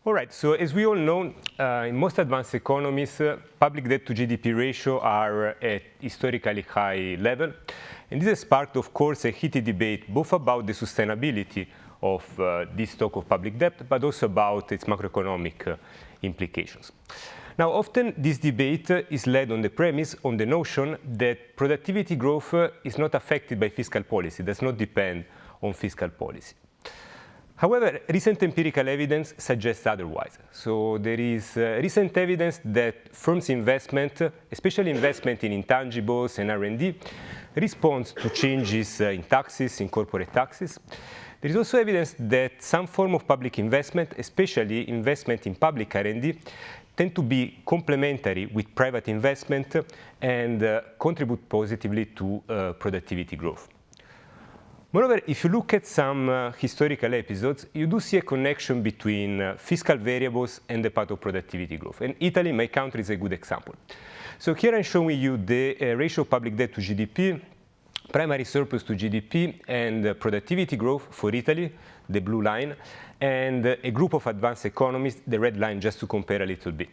All right, so as we all know, in most advanced economies, public debt to GDP ratio are at historically high level. And this has sparked, of course, a heated debate both about the sustainability of this stock of public debt, but also about its macroeconomic implications. Now, often this debate is led on the premise, on the notion that productivity growth is not affected by fiscal policy, does not depend on fiscal policy. However, recent empirical evidence suggests otherwise. So there is recent evidence that firms' investment, especially investment in intangibles and R&D, responds to changes in taxes, in corporate taxes. There is also evidence that some form of public investment, especially investment in public R&D, tend to be complementary with private investment and contribute positively to productivity growth. Moreover, if you look at some historical episodes, you do see a connection between fiscal variables and the path of productivity growth. And Italy, my country, is a good example. So here I'm showing you the ratio of public debt to GDP, primary surplus to GDP, and productivity growth for Italy, the blue line, and a group of advanced economies, the red line, just to compare a little bit.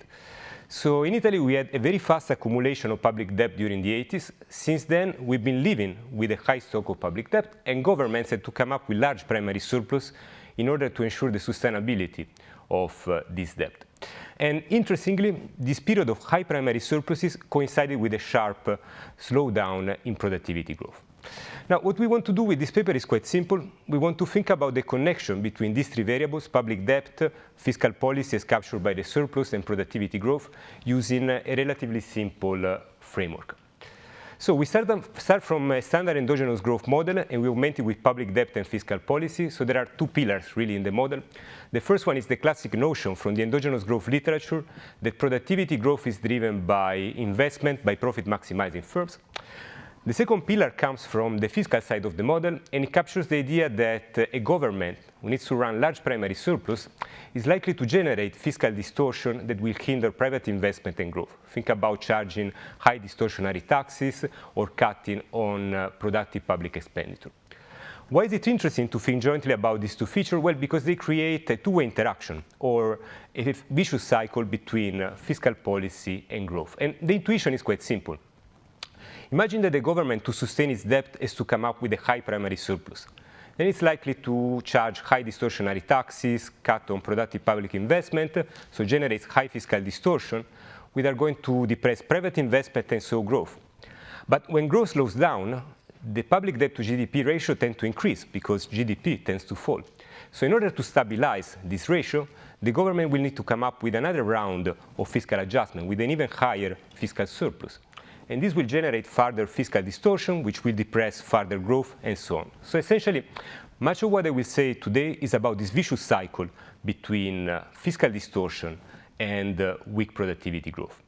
So in Italy, we had a very fast accumulation of public debt during the 80s. Since then, we've been living with a high stock of public debt, and governments had to come up with large primary surplus in order to ensure the sustainability of this debt. And interestingly, this period of high primary surpluses coincided with a sharp slowdown in productivity growth. Now, what we want to do with this paper is quite simple. We want to think about the connection between these three variables, public debt, fiscal policy as captured by the surplus, and productivity growth, using a relatively simple framework. So we start from a standard endogenous growth model, and we augment it with public debt and fiscal policy. So there are two pillars, really, in the model. The first one is the classic notion from the endogenous growth literature that productivity growth is driven by investment, by profit-maximizing firms. The second pillar comes from the fiscal side of the model, and it captures the idea that a government who needs to run large primary surplus is likely to generate fiscal distortion that will hinder private investment and growth. Think about charging high distortionary taxes or cutting on productive public expenditure. Why is it interesting to think jointly about these two features? Well, because they create a two-way interaction, or a vicious cycle between fiscal policy and growth. And the intuition is quite simple. Imagine that the government, to sustain its debt, has to come up with a high primary surplus. Then it's likely to charge high distortionary taxes, cut on productive public investment, so generates high fiscal distortion, which are going to depress private investment and so growth. But when growth slows down, the public debt to GDP ratio tends to increase because GDP tends to fall. So in order to stabilize this ratio, the government will need to come up with another round of fiscal adjustment with an even higher fiscal surplus. And this will generate further fiscal distortion, which will depress further growth, and so on. So essentially, much of what I will say today is about this vicious cycle between fiscal distortion and weak productivity growth.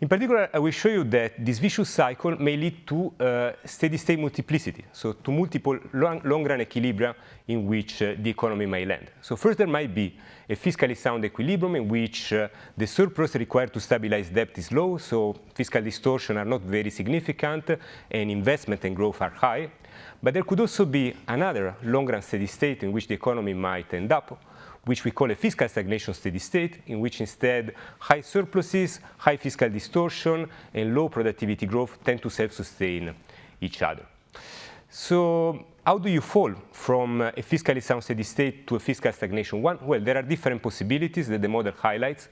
In particular, I will show you that this vicious cycle may lead to steady-state multiplicity, so to multiple long-run equilibria in which the economy may land. So first, there might be a fiscally sound equilibrium in which the surplus required to stabilize debt is low, so fiscal distortion are not very significant, and investment and growth are high. But there could also be another long-run steady state in which the economy might end up, which we call a fiscal stagnation steady state, in which instead high surpluses, high fiscal distortion, and low productivity growth tend to self-sustain each other. So how do you fall from a fiscally sound steady state to a fiscal stagnation one? Well, there are different possibilities that the model highlights.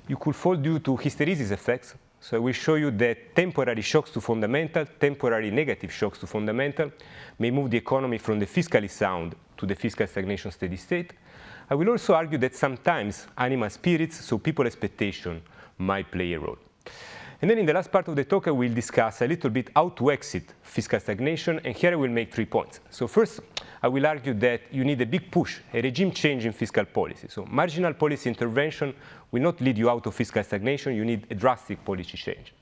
You could fall due to hysteresis effects. So I will show you that temporary shocks to fundamental, temporary negative shocks to fundamental, may move the economy from the fiscally sound to the fiscal stagnation steady state. I will also argue that sometimes animal spirits, so people expectation, might play a role. And then in the last part of the talk, I will discuss a little bit how to exit fiscal stagnation, and here I will make 3 points. So first, I will argue that you need a big push, a regime change in fiscal policy. So marginal policy intervention will not lead you out of fiscal stagnation. You need a drastic policy change.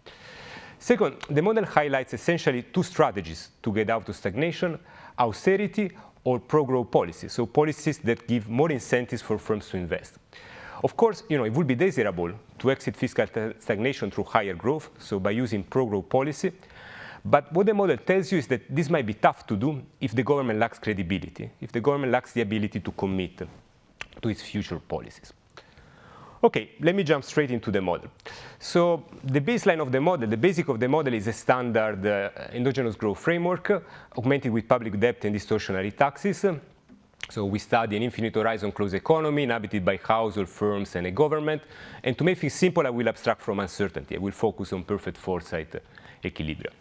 Second, the model highlights essentially 2 strategies to get out of stagnation: austerity or pro-growth policies, so policies that give more incentives for firms to invest. Of course, it would be desirable to exit fiscal stagnation through higher growth, so by using pro-growth policy. But what the model tells you is that this might be tough to do if the government lacks credibility, if the government lacks the ability to commit to its future policies. OK, let me jump straight into the model. So the baseline of the model, the basic of the model is a standard endogenous growth framework, augmented with public debt and distortionary taxes. So we study an infinite horizon closed economy inhabited by household, firms, and a government. And to make things simple, I will abstract from uncertainty. I will focus on perfect foresight equilibrium.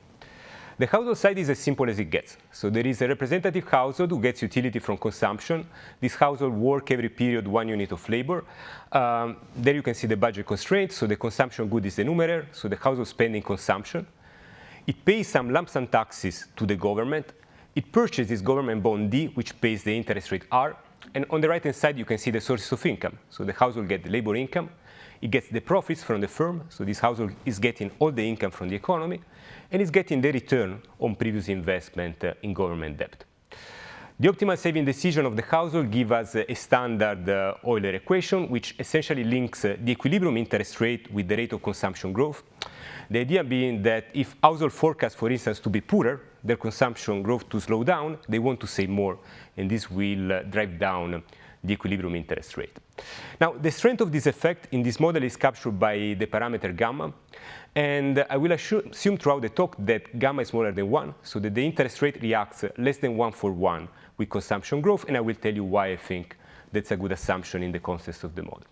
The household side is as simple as it gets. So there is a representative household who gets utility from consumption. This household works every period 1 unit of labor. There you can see the budget constraints. So the consumption good is the numerator. So the household spending consumption. It pays some lump sum taxes to the government. It purchases government bond D, which pays the interest rate R. And on the right-hand side, you can see the sources of income. So the household gets the labor income. It gets the profits from the firm. So this household is getting all the income from the economy. And is getting the return on previous investment in government debt. The optimal saving decision of the household gives us a standard Euler equation, which essentially links the equilibrium interest rate with the rate of consumption growth. The idea being that if household forecasts, for instance, to be poorer, their consumption growth to slow down, they want to save more, and this will drive down the equilibrium interest rate. Now, the strength of this effect in this model is captured by the parameter gamma. And I will assume throughout the talk that gamma is smaller than 1, so that the interest rate reacts less than 1 for 1 with consumption growth. And I will tell you why I think that's a good assumption in the context of the model.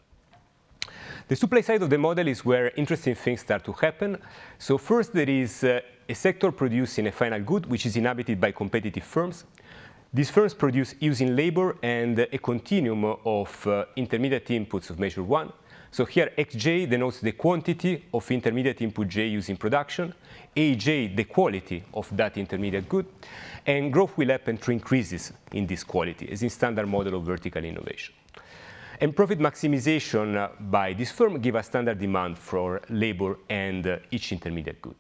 The supply side of the model is where interesting things start to happen. So first, there is a sector producing a final good, which is inhabited by competitive firms. These firms produce using labor and a continuum of intermediate inputs of measure 1. So here, xj denotes the quantity of intermediate input j used in production, aj the quality of that intermediate good, and growth will happen through increases in this quality, as in standard model of vertical innovation. And profit maximization by this firm gives a standard demand for labor and each intermediate good.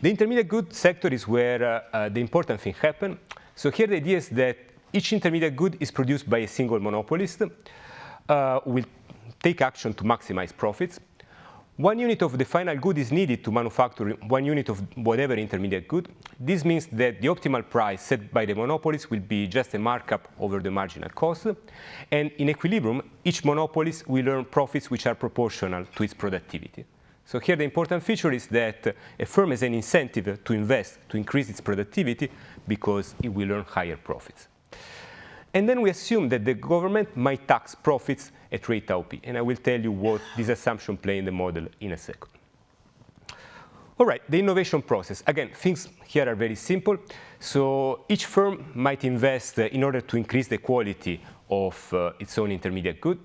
The intermediate good sector is where the important thing happens. So here the idea is that each intermediate good is produced by a single monopolist who will take action to maximize profits. 1 unit of the final good is needed to manufacture 1 unit of whatever intermediate good. This means that the optimal price set by the monopolist will be just a markup over the marginal cost. And in equilibrium, each monopolist will earn profits which are proportional to its productivity. So here the important feature is that a firm has an incentive to invest to increase its productivity because it will earn higher profits. And then we assume that the government might tax profits at rate tau p. And I will tell you what this assumption plays in the model in a second. All right, the innovation process. Again, things here are very simple. So each firm might invest in order to increase the quality of its own intermediate good.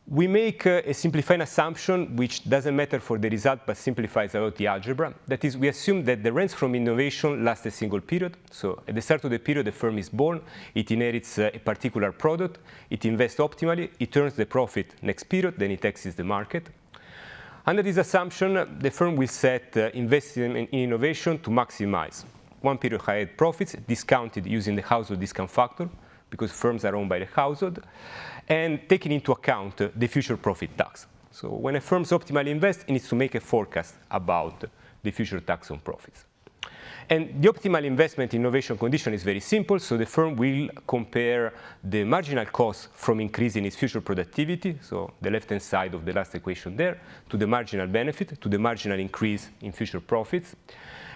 We make a simplifying assumption, which doesn't matter for the result, but simplifies about the algebra. That is, we assume that the rents from innovation last a single period. So at the start of the period, the firm is born. It inherits a particular product. It invests optimally. It earns the profit next period. Then it exits the market. Under this assumption, the firm will set investing in innovation to maximize 1 period higher profits, discounted using the household discount factor, because firms are owned by the household, and taking into account the future profit tax. So when a firm optimally invests, it needs to make a forecast about the future tax on profits. And the optimal investment innovation condition is very simple. So the firm will compare the marginal cost from increasing its future productivity, so the left-hand side of the last equation there, to the marginal benefit, to the marginal increase in future profits.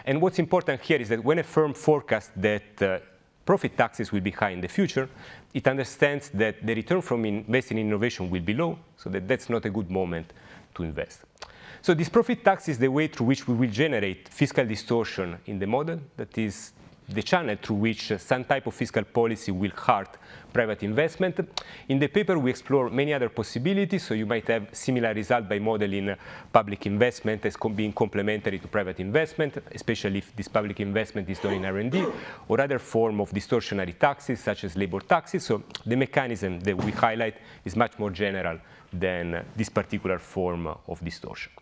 And what's important here is that when a firm forecasts that profit taxes will be high in the future, it understands that the return from investing in innovation will be low, so that's not a good moment to invest. So this profit tax is the way through which we will generate fiscal distortion in the model. That is the channel through which some type of fiscal policy will hurt private investment. In the paper, we explore many other possibilities. So you might have similar result by modeling public investment as being complementary to private investment, especially if this public investment is done in R&D, or other form of distortionary taxes, such as labor taxes. So the mechanism that we highlight is much more general than this particular form of distortion.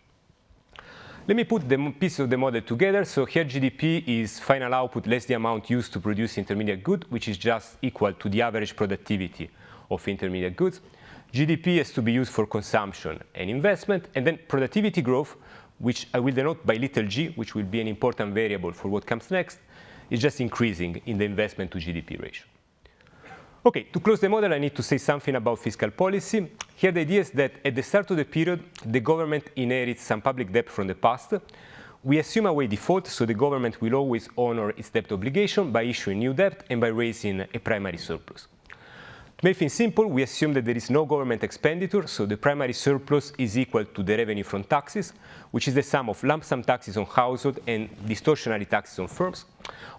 Let me put the pieces of the model together. So here GDP is final output less the amount used to produce intermediate good, which is just equal to the average productivity of intermediate goods. GDP has to be used for consumption and investment. And then productivity growth, which I will denote by little g, which will be an important variable for what comes next, is just increasing in the investment to GDP ratio. Okay, to close the model, I need to say something about fiscal policy. Here the idea is that at the start of the period, the government inherits some public debt from the past. We assume away default, so the government will always honor its debt obligation by issuing new debt and by raising a primary surplus. To make things simple, we assume that there is no government expenditure, so the primary surplus is equal to the revenue from taxes, which is the sum of lump sum taxes on household and distortionary taxes on firms.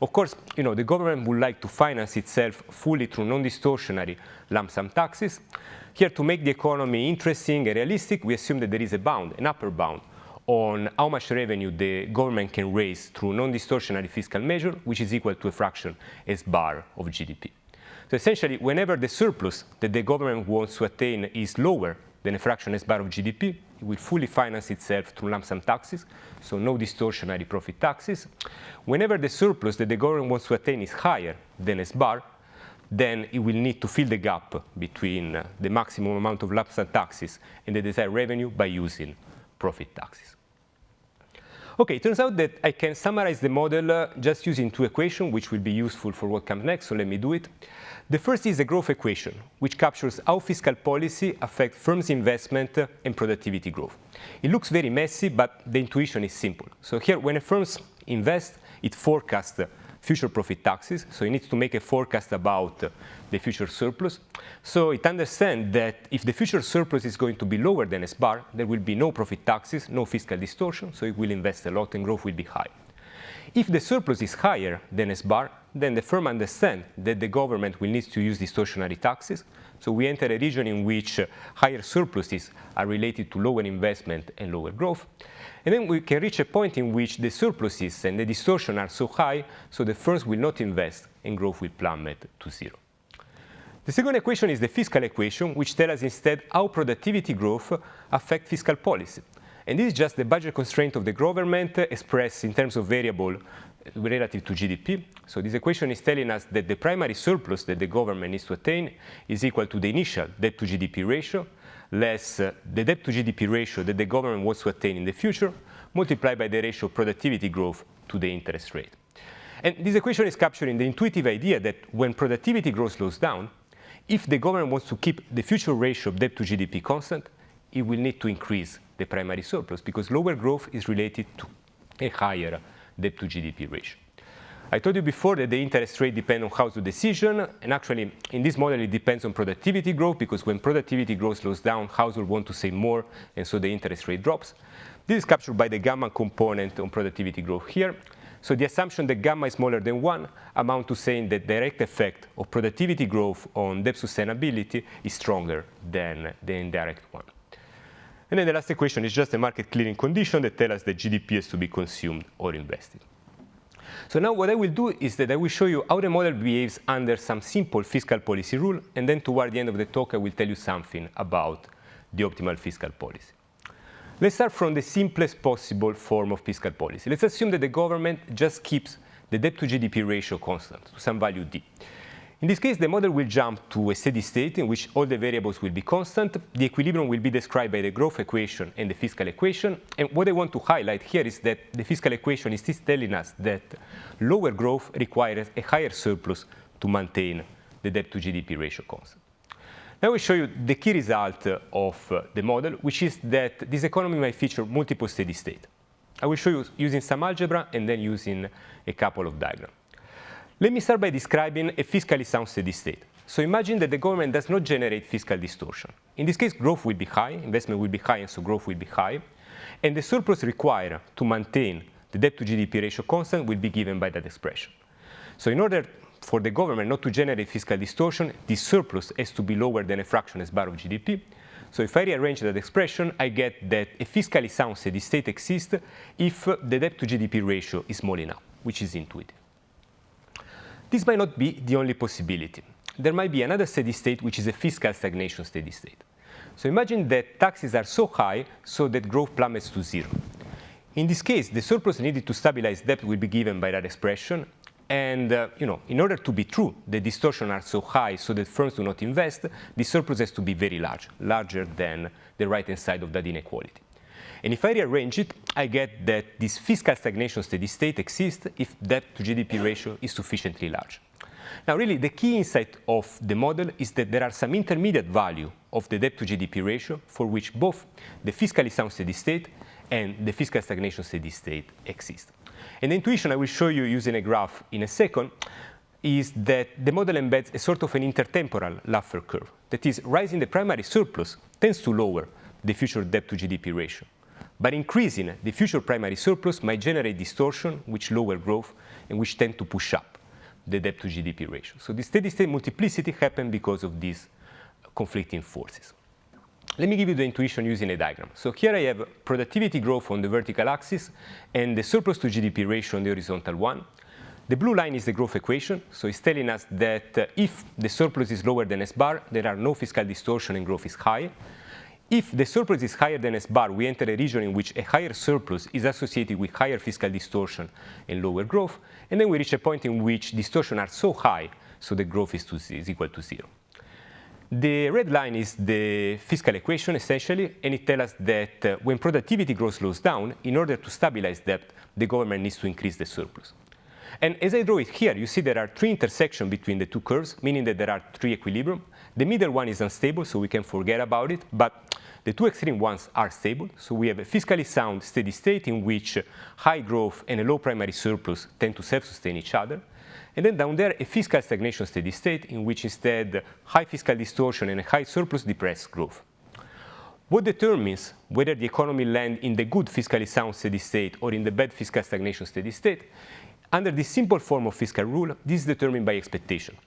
Of course, the government would like to finance itself fully through non-distortionary lump sum taxes. Here, to make the economy interesting and realistic, we assume that there is a bound, an upper bound, on how much revenue the government can raise through non-distortionary fiscal measure, which is equal to a fraction S bar of GDP. So essentially, whenever the surplus that the government wants to attain is lower than a fraction S bar of GDP, it will fully finance itself through lump sum taxes, so no distortionary profit taxes. Whenever the surplus that the government wants to attain is higher than S bar, then it will need to fill the gap between the maximum amount of lump sum taxes and the desired revenue by using profit taxes. Okay, it turns out that I can summarize the model just using two equations, which will be useful for what comes next, so let me do it. The first is a growth equation, which captures how fiscal policy affects firms' investment and productivity growth. It looks very messy, but the intuition is simple. So here, when a firm invests, it forecasts future profit taxes, so it needs to make a forecast about the future surplus. So it understands that if the future surplus is going to be lower than S bar, there will be no profit taxes, no fiscal distortion, so it will invest a lot and growth will be high. If the surplus is higher than S bar, then the firm understands that the government will need to use distortionary taxes. So we enter a region in which higher surpluses are related to lower investment and lower growth. And then we can reach a point in which the surpluses and the distortion are so high, so the firms will not invest and growth will plummet to zero. The second equation is the fiscal equation, which tells us instead how productivity growth affects fiscal policy. And this is just the budget constraint of the government expressed in terms of variable relative to GDP. So this equation is telling us that the primary surplus that the government needs to attain is equal to the initial debt to GDP ratio less the debt to GDP ratio that the government wants to attain in the future multiplied by the ratio of productivity growth to the interest rate. And this equation is capturing the intuitive idea that when productivity growth slows down, if the government wants to keep the future ratio of debt to GDP constant, it will need to increase the primary surplus because lower growth is related to a higher debt to GDP ratio. I told you before that the interest rate depends on household decision, and actually in this model it depends on productivity growth because when productivity growth slows down, households want to save more, and so the interest rate drops. This is captured by the gamma component on productivity growth here. So the assumption that gamma is smaller than 1 amounts to saying that the direct effect of productivity growth on debt sustainability is stronger than the indirect one. And then the last equation is just a market clearing condition that tells us that GDP has to be consumed or invested. So now what I will do is that I will show you how the model behaves under some simple fiscal policy rule, and then toward the end of the talk I will tell you something about the optimal fiscal policy. Let's start from the simplest possible form of fiscal policy. Let's assume that the government just keeps the debt to GDP ratio constant to some value d. In this case, the model will jump to a steady state in which all the variables will be constant. The equilibrium will be described by the growth equation and the fiscal equation. And what I want to highlight here is that the fiscal equation is still telling us that lower growth requires a higher surplus to maintain the debt to GDP ratio constant. Now I will show you the key result of the model, which is that this economy might feature multiple steady states. I will show you using some algebra and then using a couple of diagrams. Let me start by describing a fiscally sound steady state. So imagine that the government does not generate fiscal distortion. In this case, growth will be high, investment will be high, and so growth will be high. And the surplus required to maintain the debt to GDP ratio constant will be given by that expression. So in order for the government not to generate fiscal distortion, this surplus has to be lower than a fraction S bar of GDP. So if I rearrange that expression, I get that a fiscally sound steady state exists if the debt to GDP ratio is small enough, which is intuitive. This might not be the only possibility. There might be another steady state, which is a fiscal stagnation steady state. So imagine that taxes are so high so that growth plummets to zero. In this case, the surplus needed to stabilize debt will be given by that expression. And in order to be true, the distortions are so high so that firms do not invest, the surplus has to be very large, larger than the right-hand side of that inequality. And if I rearrange it, I get that this fiscal stagnation steady state exists if debt to GDP ratio is sufficiently large. Now, really, the key insight of the model is that there are some intermediate value of the debt to GDP ratio for which both the fiscally sound steady state and the fiscal stagnation steady state exist. And the intuition I will show you using a graph in a second is that the model embeds a sort of an intertemporal Laffer curve. That is, rising the primary surplus tends to lower the future debt to GDP ratio. But increasing the future primary surplus might generate distortion, which lower growth, and which tend to push up the debt to GDP ratio. So the steady state multiplicity happens because of these conflicting forces. Let me give you the intuition using a diagram. So here I have productivity growth on the vertical axis and the surplus to GDP ratio on the horizontal one. The blue line is the growth equation, so it's telling us that if the surplus is lower than S bar, there are no fiscal distortion and growth is high. If the surplus is higher than S bar, we enter a region in which a higher surplus is associated with higher fiscal distortion and lower growth, and then we reach a point in which distortions are so high, so the growth is equal to 0. The red line is the fiscal equation, essentially, and it tells us that when productivity growth slows down, in order to stabilize debt, the government needs to increase the surplus. And as I draw it here, you see there are 3 intersections between the 2 curves, meaning that there are 3 equilibrium. The middle one is unstable, so we can forget about it, but the 2 extreme ones are stable. So we have a fiscally sound steady state in which high growth and a low primary surplus tend to self-sustain each other. And then down there, a fiscal stagnation steady state in which instead high fiscal distortion and a high surplus depress growth. What determines whether the economy lands in the good fiscally sound steady state or in the bad fiscal stagnation steady state? Under this simple form of fiscal rule, this is determined by expectation.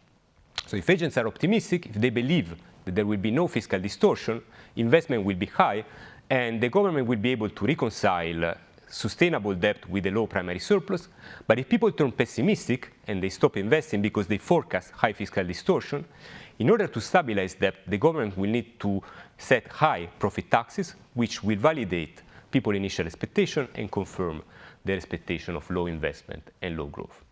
So if agents are optimistic, if they believe that there will be no fiscal distortion, investment will be high, and the government will be able to reconcile sustainable debt with a low primary surplus. But if people turn pessimistic and they stop investing because they forecast high fiscal distortion, in order to stabilize debt, the government will need to set high profit taxes, which will validate people's initial expectation and confirm their expectation of low investment and low growth.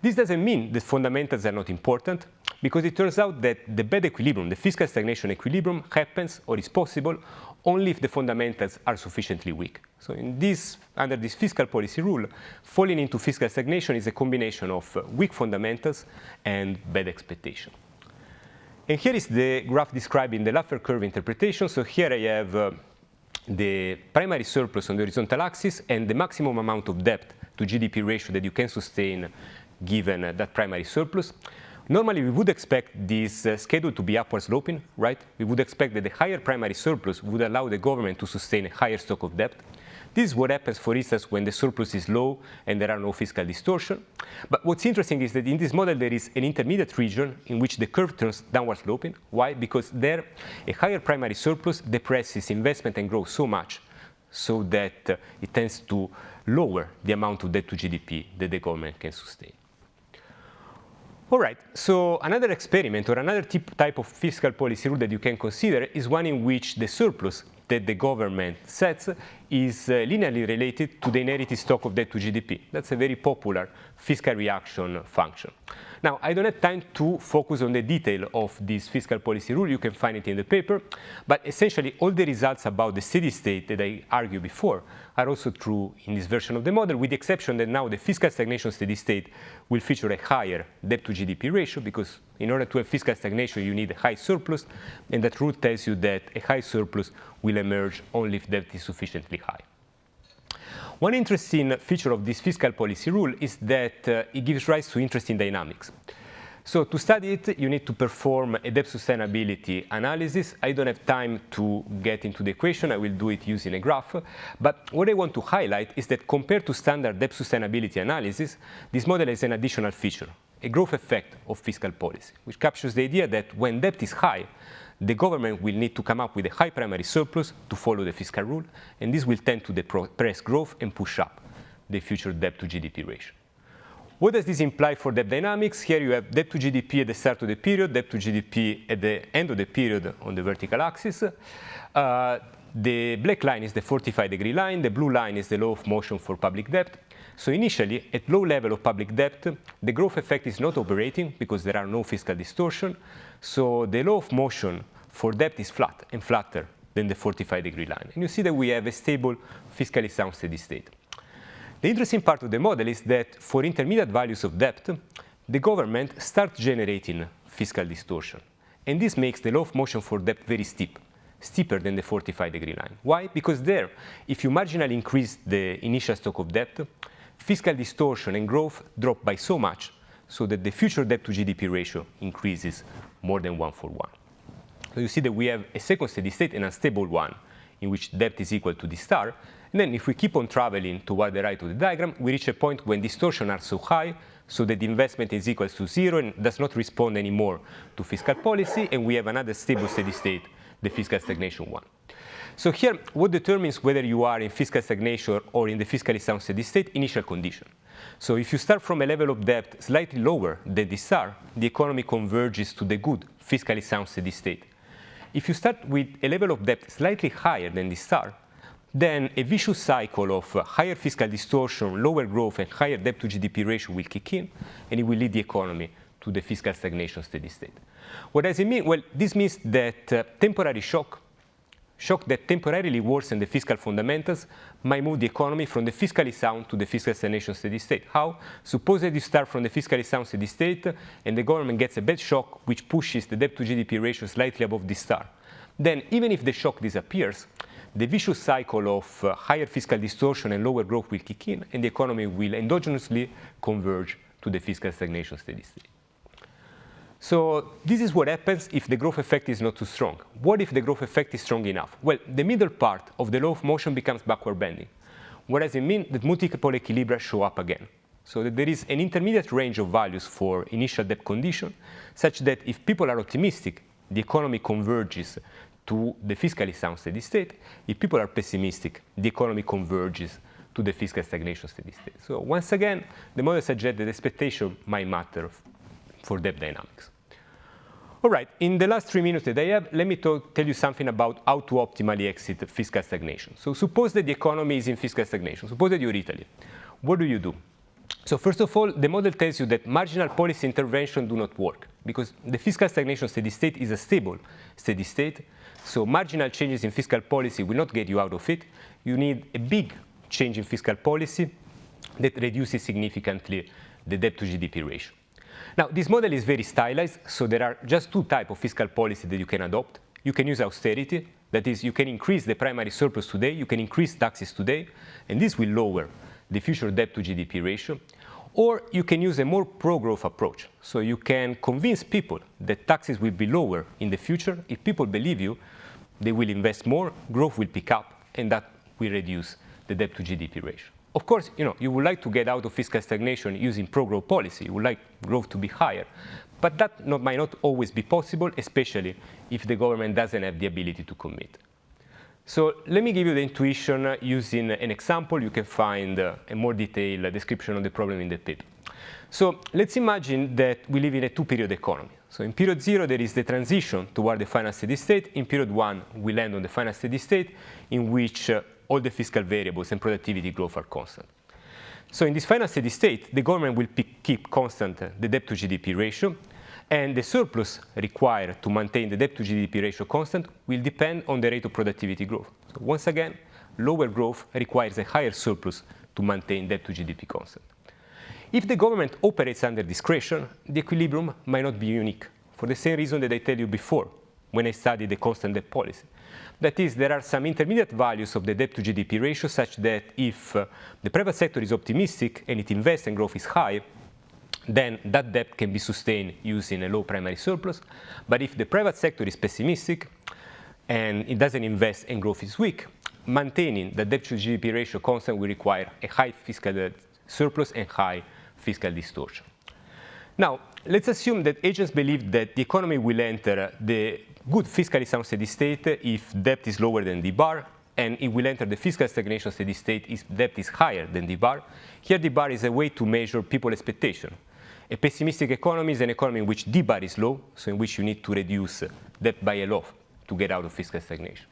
This doesn't mean that fundamentals are not important, because it turns out that the bad equilibrium, the fiscal stagnation equilibrium, happens or is possible only if the fundamentals are sufficiently weak. So under this fiscal policy rule, falling into fiscal stagnation is a combination of weak fundamentals and bad expectation. And here is the graph describing the Laffer curve interpretation. So here I have the primary surplus on the horizontal axis and the maximum amount of debt to GDP ratio that you can sustain given that primary surplus. Normally, we would expect this schedule to be upward sloping, right? We would expect that the higher primary surplus would allow the government to sustain a higher stock of debt. This is what happens, for instance, when the surplus is low and there are no fiscal distortion. But what's interesting is that in this model, there is an intermediate region in which the curve turns downward sloping. Why? Because there, a higher primary surplus depresses investment and growth so much so that it tends to lower the amount of debt to GDP that the government can sustain. All right, so another experiment or another type of fiscal policy rule that you can consider is one in which the surplus that the government sets is linearly related to the inherited stock of debt to GDP. That's a very popular fiscal reaction function. Now, I don't have time to focus on the detail of this fiscal policy rule. You can find it in the paper. But essentially, all the results about the steady state that I argued before are also true in this version of the model, with the exception that now the fiscal stagnation steady state will feature a higher debt to GDP ratio, because in order to have fiscal stagnation, you need a high surplus. And that rule tells you that a high surplus will emerge only if debt is sufficiently high. One interesting feature of this fiscal policy rule is that it gives rise to interesting dynamics. So to study it, you need to perform a debt sustainability analysis. I don't have time to get into the equation. I will do it using a graph. But what I want to highlight is that compared to standard debt sustainability analysis, this model has an additional feature, a growth effect of fiscal policy, which captures the idea that when debt is high, the government will need to come up with a high primary surplus to follow the fiscal rule, and this will tend to depress growth and push up the future debt to GDP ratio. What does this imply for debt dynamics? Here you have debt to GDP at the start of the period, debt to GDP at the end of the period on the vertical axis. The black line is the 45-degree line. The blue line is the law of motion for public debt. So initially, at low level of public debt, the growth effect is not operating because there are no fiscal distortion. So the law of motion for debt is flat and flatter than the 45-degree line. And you see that we have a stable, fiscally sound steady state. The interesting part of the model is that for intermediate values of debt, the government starts generating fiscal distortion. And this makes the law of motion for debt very steep, steeper than the 45-degree line. Why? Because there, if you marginally increase the initial stock of debt, fiscal distortion and growth drop by so much so that the future debt to GDP ratio increases more than 1:1. So you see that we have a second steady state, an unstable one, in which debt is equal to d star. And then if we keep on traveling toward the right of the diagram, we reach a point when distortions are so high so that the investment is equal to 0 and does not respond anymore to fiscal policy, and we have another stable steady state, the fiscal stagnation one. So here, what determines whether you are in fiscal stagnation or in the fiscally sound steady state? Initial condition. So if you start from a level of debt slightly lower than d star, the economy converges to the good fiscally sound steady state. If you start with a level of debt slightly higher than d star, then a vicious cycle of higher fiscal distortion, lower growth, and higher debt to GDP ratio will kick in, and it will lead the economy to the fiscal stagnation steady state. What does it mean? Well, this means that temporary shock that temporarily worsen the fiscal fundamentals might move the economy from the fiscally sound to the fiscal stagnation steady state. How? Suppose that you start from the fiscally sound steady state and the government gets a bad shock which pushes the debt to GDP ratio slightly above d star. Then even if the shock disappears, the vicious cycle of higher fiscal distortion and lower growth will kick in, and the economy will endogenously converge to the fiscal stagnation steady state. So this is what happens if the growth effect is not too strong. What if the growth effect is strong enough? Well, the middle part of the law of motion becomes backward bending. What does it mean? That multiple equilibria show up again. So that there is an intermediate range of values for initial debt condition, such that if people are optimistic, the economy converges to the fiscally sound steady state. If people are pessimistic, the economy converges to the fiscal stagnation steady state. So once again, the model suggests that expectation might matter for debt dynamics. All right, in the last 3 minutes that I have, let me tell you something about how to optimally exit fiscal stagnation. So suppose that the economy is in fiscal stagnation. Suppose that you're Italy. What do? So first of all, the model tells you that marginal policy intervention do not work because the fiscal stagnation steady state is a stable steady state. So marginal changes in fiscal policy will not get you out of it. You need a big change in fiscal policy that reduces significantly the debt to GDP ratio. Now, this model is very stylized, so there are just two types of fiscal policy that you can adopt. You can use austerity, that is, you can increase the primary surplus today, you can increase taxes today, and this will lower the future debt to GDP ratio. Or you can use a more pro-growth approach. So you can convince people that taxes will be lower in the future. If people believe you, they will invest more, growth will pick up, and that will reduce the debt to GDP ratio. Of course, you would like to get out of fiscal stagnation using pro-growth policy. You would like growth to be higher. But that might not always be possible, especially if the government doesn't have the ability to commit. So let me give you the intuition using an example. You can find a more detailed description of the problem in the paper. So let's imagine that we live in a two-period economy. So in period 0, there is the transition toward the final steady state. In period 1, we land on the final steady state in which all the fiscal variables and productivity growth are constant. So in this final steady state, the government will keep constant the debt to GDP ratio, and the surplus required to maintain the debt to GDP ratio constant will depend on the rate of productivity growth. So once again, lower growth requires a higher surplus to maintain debt to GDP constant. If the government operates under discretion, the equilibrium might not be unique, for the same reason that I told you before when I studied the constant debt policy. That is, there are some intermediate values of the debt to GDP ratio such that if the private sector is optimistic and it invests and growth is high, then that debt can be sustained using a low primary surplus. But if the private sector is pessimistic and it doesn't invest and growth is weak, maintaining the debt to GDP ratio constant will require a high fiscal surplus and high fiscal distortion. Now, let's assume that agents believe that the economy will enter the good fiscally sound steady state if debt is lower than d bar, and it will enter the fiscal stagnation steady state if debt is higher than d bar. Here, d bar is a way to measure people expectation. A pessimistic economy is an economy in which d bar is low, so in which you need to reduce debt by a lot to get out of fiscal stagnation.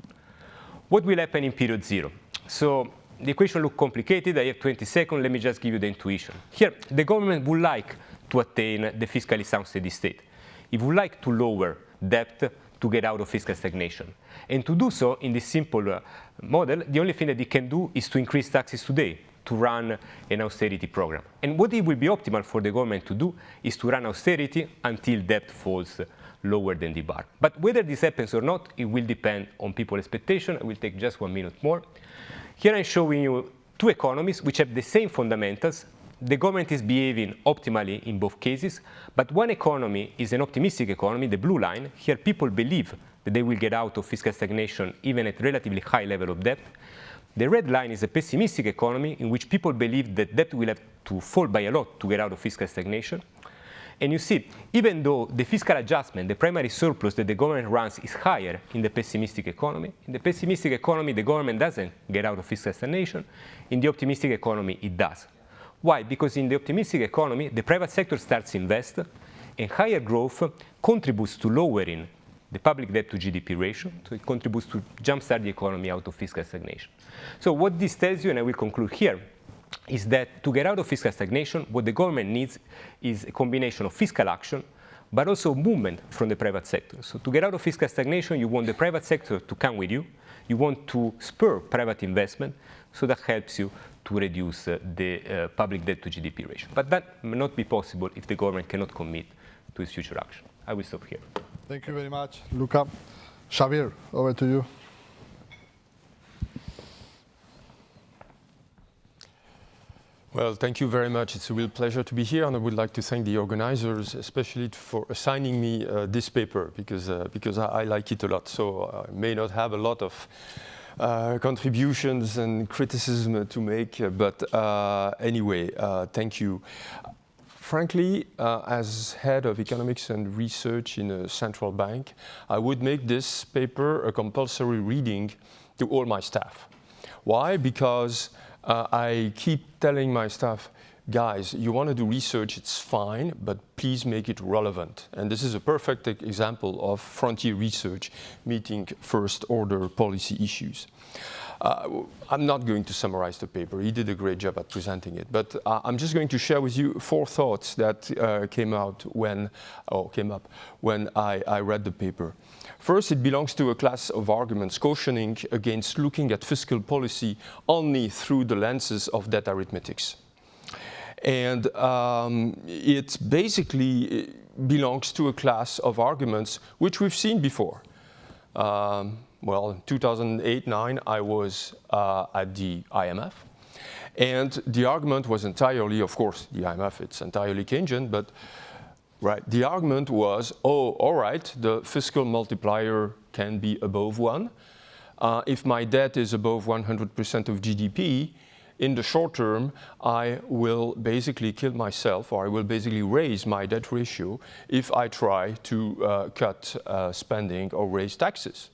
What will happen in period 0? So the equation looks complicated. I have 20 seconds. Let me just give you the intuition. Here, the government would like to attain the fiscally sound steady state. It would like to lower debt to get out of fiscal stagnation. And to do so, in this simple model, the only thing that it can do is to increase taxes today to run an austerity program. And what it will be optimal for the government to do is to run austerity until debt falls lower than the bar. But whether this happens or not, it will depend on people's expectation. I will take just 1 minute more. Here I'm showing you two economies which have the same fundamentals. The government is behaving optimally in both cases, but one economy is an optimistic economy, the blue line. Here people believe that they will get out of fiscal stagnation even at relatively high level of debt. The red line is a pessimistic economy in which people believe that debt will have to fall by a lot to get out of fiscal stagnation. And you see, even though the fiscal adjustment, the primary surplus that the government runs is higher in the pessimistic economy, the government doesn't get out of fiscal stagnation. In the optimistic economy, it does. Why? Because in the optimistic economy, the private sector starts to invest, and higher growth contributes to lowering the public debt to GDP ratio, so it contributes to jumpstart the economy out of fiscal stagnation. So what this tells you, and I will conclude here, is that to get out of fiscal stagnation, what the government needs is a combination of fiscal action, but also movement from the private sector. So to get out of fiscal stagnation, you want the private sector to come with you. You want to spur private investment, so that helps you to reduce the public debt to GDP ratio. But that may not be possible if the government cannot commit to its future action. I will stop here. Thank you very much, Luca. Xavier, over to you. Well, thank you very much. It's a real pleasure to be here, and I would like to thank the organizers, especially for assigning me this paper, because I like it a lot. So I may not have a lot of contributions and criticism to make, but anyway, thank you. Frankly, as head of economics and research in a central bank, I would make this paper a compulsory reading to all my staff. Why? Because I keep telling my staff, guys, you want to do research, it's fine, but please make it relevant. And this is a perfect example of frontier research meeting first-order policy issues. I'm not going to summarize the paper. He did a great job at presenting it. But I'm just going to share with you 4 thoughts that came up when I read the paper. First, it belongs to a class of arguments cautioning against looking at fiscal policy only through the lenses of debt arithmetics. And it basically belongs to a class of arguments which we've seen before. Well, in 2008-09, I was at the IMF. And the argument was entirely, of course, the IMF, it's entirely Keynesian, but right, the argument was, oh, all right, the fiscal multiplier can be above 1. If my debt is above 100% of GDP, in the short term, I will basically kill myself, or I will basically raise my debt ratio if I try to cut spending or raise taxes,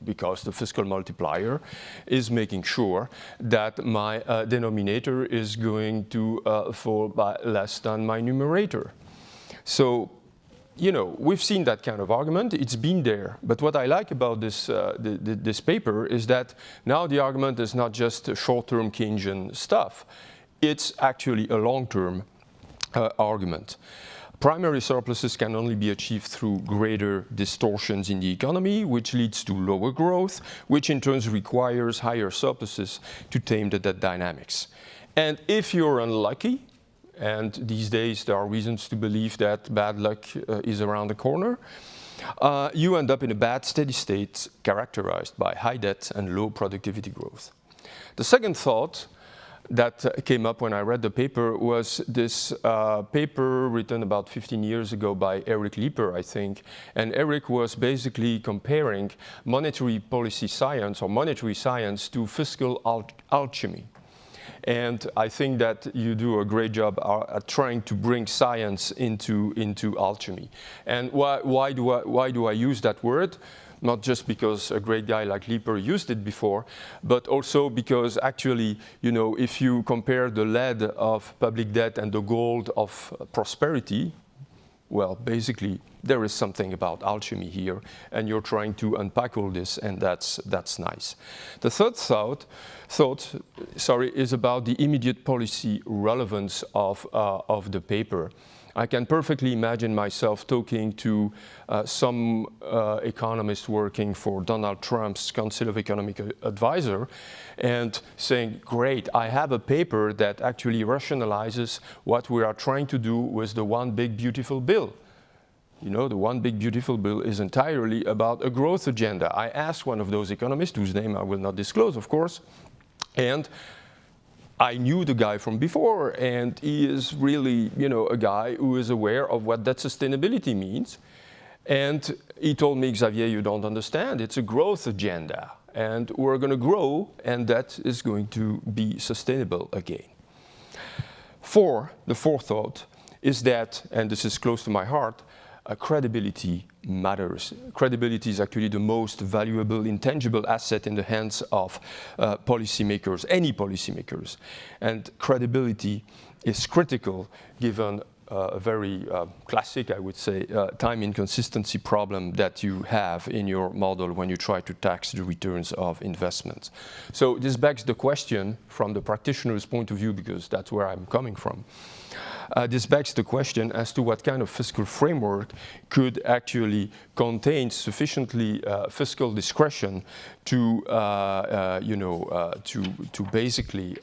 because the fiscal multiplier is making sure that my denominator is going to fall by less than my numerator. So, you know, we've seen that kind of argument. It's been there. But what I like about this, this paper is that now the argument is not just short-term Keynesian stuff. It's actually a long-term argument. Primary surpluses can only be achieved through greater distortions in the economy, which leads to lower growth, which in turn requires higher surpluses to tame the debt dynamics. And if you're unlucky, and these days there are reasons to believe that bad luck is around the corner, you end up in a bad steady state characterized by high debt and low productivity growth. The second thought that came up when I read the paper was this paper written about 15 years ago by Eric Lieper, I think. And Eric was basically comparing monetary policy science or monetary science to fiscal alchemy. And I think that you do a great job at trying to bring science into alchemy. And why do I use that word? Not just because a great guy like Lieper used it before, but also because actually, you know, if you compare the lead of public debt and the gold of prosperity, well, basically, there is something about alchemy here, and you're trying to unpack all this, and that's nice. The third thought is about the immediate policy relevance of the paper. I can perfectly imagine myself talking to some economist working for Donald Trump's Council of Economic Advisor and saying, great, I have a paper that actually rationalizes what we are trying to do with the One Big Beautiful Bill. You know, the One Big Beautiful Bill is entirely about a growth agenda. I asked one of those economists, whose name I will not disclose, of course, and I knew the guy from before, and he is really, you know, a guy who is aware of what that sustainability means. And he told me, Xavier, you don't understand. It's a growth agenda, and we're going to grow, and that is going to be sustainable again. The fourth thought is that, and this is close to my heart, credibility matters. Credibility is actually the most valuable, intangible asset in the hands of policymakers, any policymakers. And credibility is critical given a very classic, I would say, time inconsistency problem that you have in your model when you try to tax the returns of investments. So this begs the question from the practitioner's point of view, because that's where I'm coming from. This begs the question as to what kind of fiscal framework could actually contain sufficiently fiscal discretion to, to basically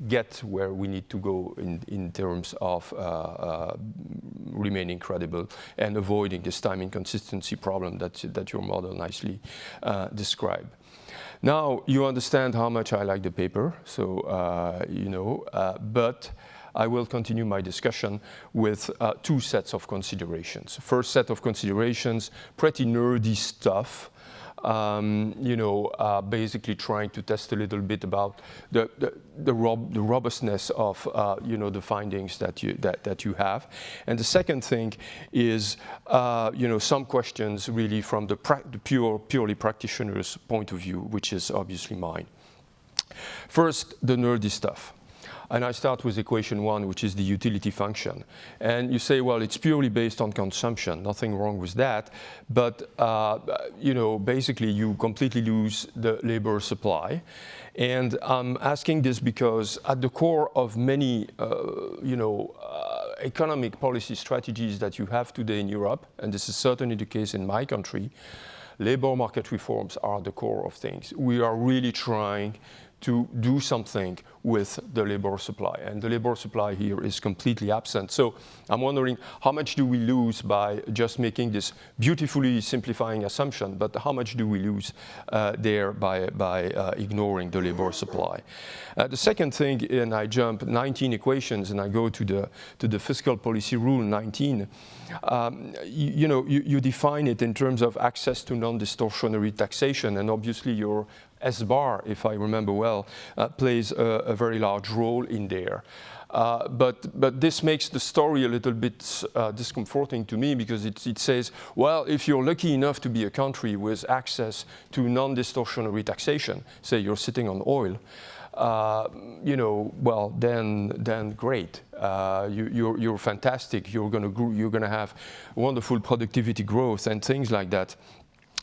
get where we need to go in terms of remaining credible and avoiding this time inconsistency problem that your model nicely described. Now you understand how much I like the paper, so but I will continue my discussion with two sets of considerations. First set of considerations, pretty nerdy stuff, basically trying to test a little bit about the robustness of the findings that you have. And the second thing is some questions really from the purely practitioner's point of view, which is obviously mine. First, the nerdy stuff. And I start with equation 1, which is the utility function. And you say, well, it's purely based on consumption. Nothing wrong with that. But, basically you completely lose the labor supply. And I'm asking this because at the core of many, economic policy strategies that you have today in Europe, and this is certainly the case in my country, labor market reforms are the core of things. We are really trying to do something with the labor supply. And the labor supply here is completely absent. So I'm wondering, how much do we lose by just making this beautifully simplifying assumption, but how much do we lose there by ignoring the labor supply? The second thing, and I jump 19 equations and I go to the fiscal policy rule 19, you define it in terms of access to non-distortionary taxation, and obviously your S-bar, if I remember well, plays a very large role in there. But this makes the story a little bit discomforting to me, because it says, well, if you're lucky enough to be a country with access to non-distortionary taxation, say you're sitting on oil, well, then great. You're fantastic. You're going to have wonderful productivity growth and things like that.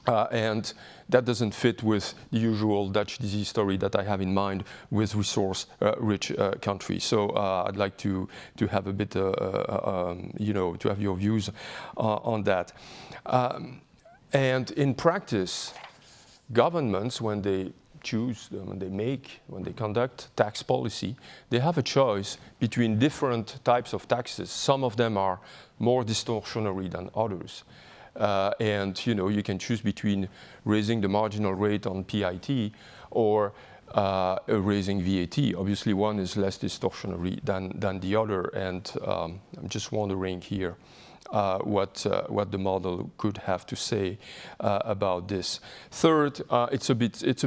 And that doesn't fit with the usual Dutch disease story that I have in mind with resource-rich countries. So I'd like to have a bit, to have your views on that. And in practice, governments, when they when they conduct tax policy, they have a choice between different types of taxes. Some of them are more distortionary than others. And you can choose between raising the marginal rate on PIT or raising VAT. Obviously, one is less distortionary than the other, and I'm just wondering here what the model could have to say about this. Third, it's a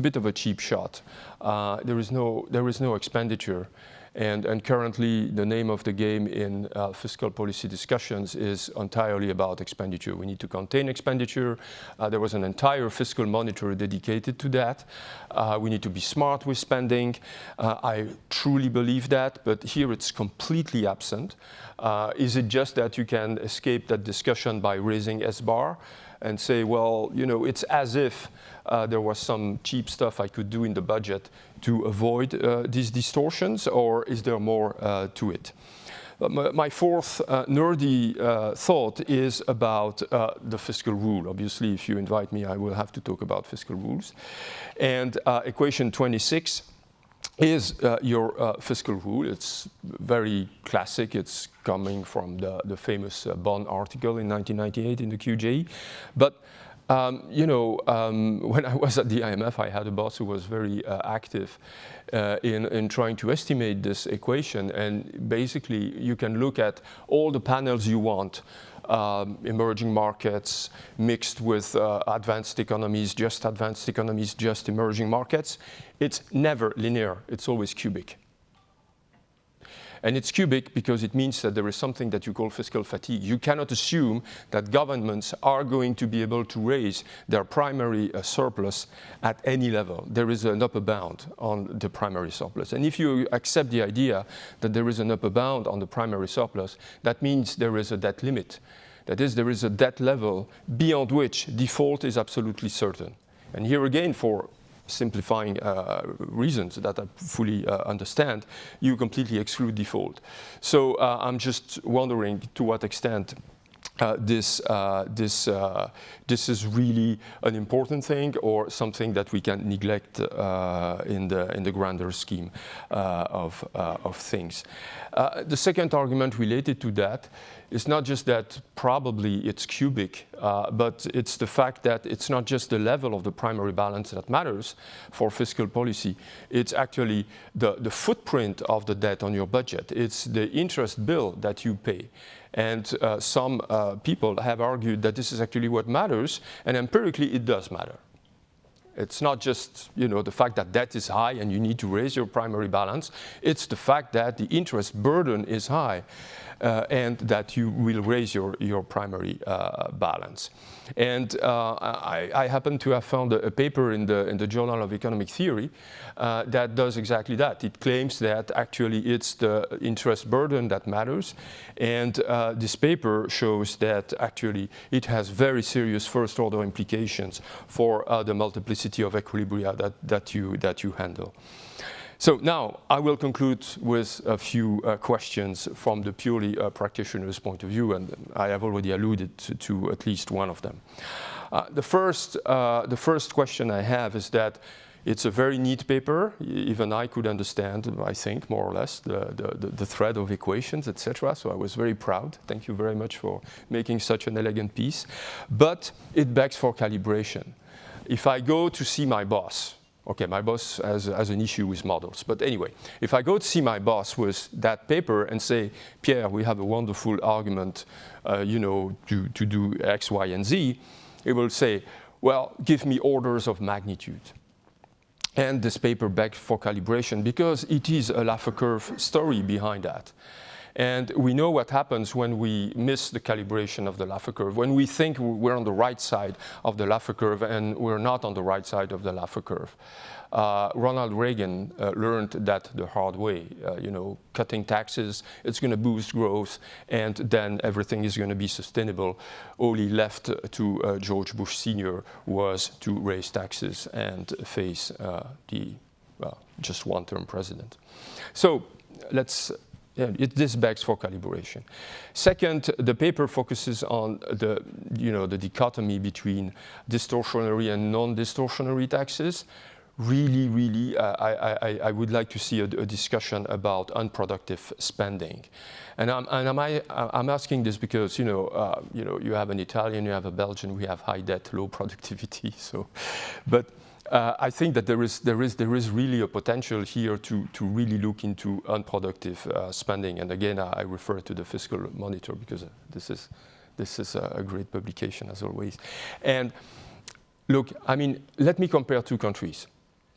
bit of a cheap shot. There is no expenditure. And currently, the name of the game in fiscal policy discussions is entirely about expenditure. We need to contain expenditure. There was an entire fiscal monitor dedicated to that. We need to be smart with spending. I truly believe that, but here it's completely absent. Is it just that you can escape that discussion by raising S-bar and say, well, it's as if there was some cheap stuff I could do in the budget to avoid these distortions, or is there more to it? My fourth nerdy thought is about the fiscal rule. Obviously, if you invite me, I will have to talk about fiscal rules. And equation 26 is your fiscal rule. It's very classic. It's coming from the famous Bonn article in 1998 in the QJ. But when I was at the IMF, I had a boss who was very active in trying to estimate this equation. And basically, you can look at all the panels you want, emerging markets mixed with advanced economies, just emerging markets. It's never linear. It's always cubic. And it's cubic because it means that there is something that you call fiscal fatigue. You cannot assume that governments are going to be able to raise their primary surplus at any level. There is an upper bound on the primary surplus. And if you accept the idea that there is an upper bound on the primary surplus, that means there is a debt limit. That is, there is a debt level beyond which default is absolutely certain. And here again, for simplifying reasons that I fully understand, you completely exclude default. So I'm just wondering to what extent this is really an important thing or something that we can neglect in the grander scheme of things. The second argument related to that is not just that probably it's cubic, but it's the fact that it's not just the level of the primary balance that matters for fiscal policy. It's actually the footprint of the debt on your budget. It's the interest bill that you pay. And some people have argued that this is actually what matters, and empirically it does matter. It's not just the fact that debt is high and you need to raise your primary balance. It's the fact that the interest burden is high and that you will raise your primary balance. And I happen to have found a paper in the Journal of Economic Theory that does exactly that. It claims that actually it's the interest burden that matters. And this paper shows that actually it has very serious first-order implications for the multiplicity of equilibria that you handle. So now I will conclude with a few questions from the purely practitioner's point of view, and I have already alluded to at least one of them. The first question I have is that it's a very neat paper. Even I could understand, I think, more or less, the thread of equations, etc. So I was very proud. Thank you very much for making such an elegant piece. But it begs for calibration. If I go to see my boss, okay, my boss has an issue with models. But anyway, if I go to see my boss with that paper and say, Pierre, we have a wonderful argument, to do X, Y, and Z, he will say, well, give me orders of magnitude. And this paper begs for calibration because it is a Laffer curve story behind that. And we know what happens when we miss the calibration of the Laffer curve, when we think we're on the right side of the Laffer curve and we're not on the right side of the Laffer curve. Ronald Reagan learned that the hard way. Cutting taxes, it's going to boost growth, and then everything is going to be sustainable. All he left to George Bush Sr. was to raise taxes and face just one-term president. So this begs for calibration. Second, the paper focuses on the dichotomy between distortionary and non-distortionary taxes. Really, I would like to see a discussion about unproductive spending, and I'm asking this because you have an Italian, you have a Belgian, we have high debt, low productivity. So, but I think that there is really a potential here to really look into unproductive spending, and again I refer to the Fiscal Monitor because this is a great publication as always. And look, I mean, let me compare two countries.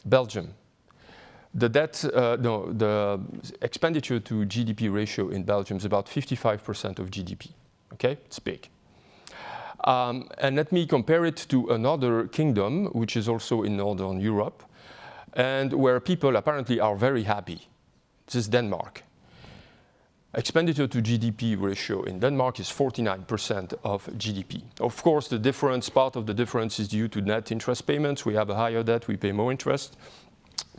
Belgium, the expenditure to GDP ratio in Belgium is about 55% of GDP. Okay, it's big. And let me compare it to another kingdom, which is also in Northern Europe, and where people apparently are very happy. This is Denmark. Expenditure to GDP ratio in Denmark is 49% of GDP. Of course, part of the difference is due to net interest payments. We have a higher debt, we pay more interest.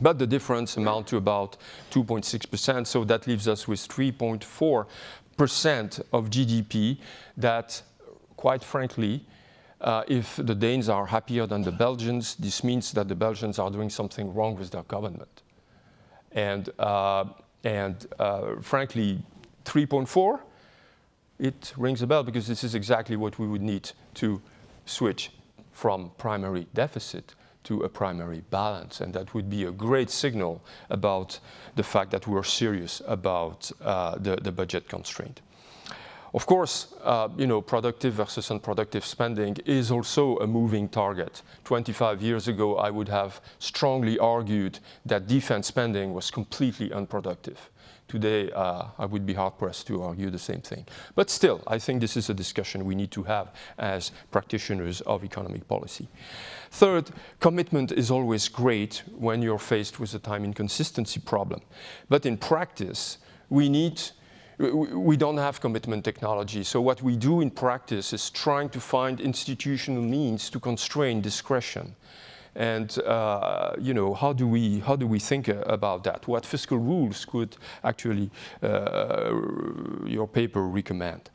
But the difference amounts to about 2.6%, so that leaves us with 3.4% of GDP that, quite frankly, if the Danes are happier than the Belgians, this means that the Belgians are doing something wrong with their government. And frankly, 3.4, it rings a bell because this is exactly what we would need to switch from primary deficit to a primary balance. And that would be a great signal about the fact that we're serious about the budget constraint. Of course, productive versus unproductive spending is also a moving target. 25 years ago, I would have strongly argued that defense spending was completely unproductive. Today, I would be hard-pressed to argue the same thing. But still, I think this is a discussion we need to have as practitioners of economic policy. Third, commitment is always great when you're faced with a time inconsistency problem. But in practice, we don't have commitment technology. So what we do in practice is trying to find institutional means to constrain discretion. And how do we think about that? What fiscal rules could actually your paper recommend?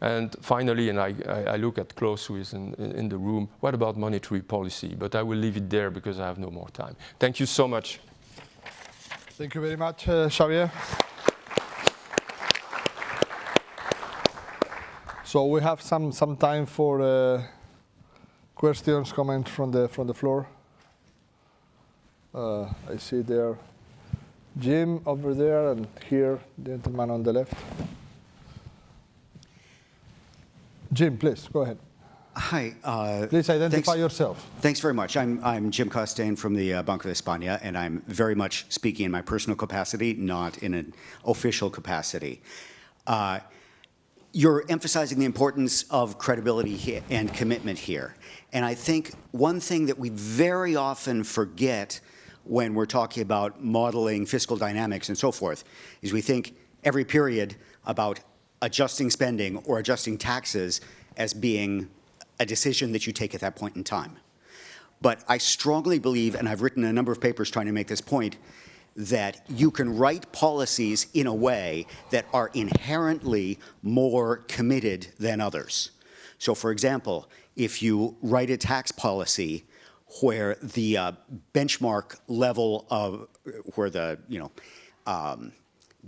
And finally, and I look at Klaus, who is in the room, what about monetary policy? But I will leave it there because I have no more time. Thank you so much. Thank you very much, Xavier. So we have some time for questions, comments from the floor. I see there Jim over there, and here, the gentleman on the left. Jim, please, go ahead. Hi. Please identify yourself. Thanks very much. I'm Jim Costain from the Banque of España, and I'm very much speaking in my personal capacity, not in an official capacity. You're emphasizing the importance of credibility and commitment here. And I think one thing that we very often forget when we're talking about modeling fiscal dynamics and so forth is we think every period about adjusting spending or adjusting taxes as being a decision that you take at that point in time. But I strongly believe, and I've written a number of papers trying to make this point, that you can write policies in a way that are inherently more committed than others. So for example, if you write a tax policy where the benchmark level of, where the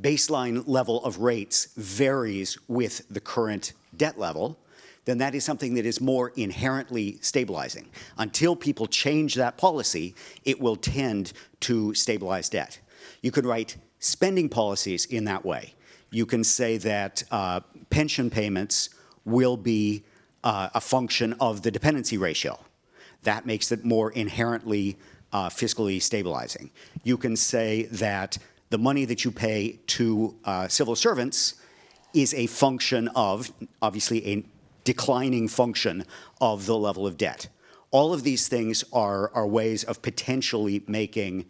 baseline level of rates varies with the current debt level, then that is something that is more inherently stabilizing. Until people change that policy, it will tend to stabilize debt. You could write spending policies in that way. You can say that pension payments will be a function of the dependency ratio. That makes it more inherently fiscally stabilizing. You can say that the money that you pay to civil servants is a function of, obviously, a declining function of the level of debt. All of these things are ways of potentially making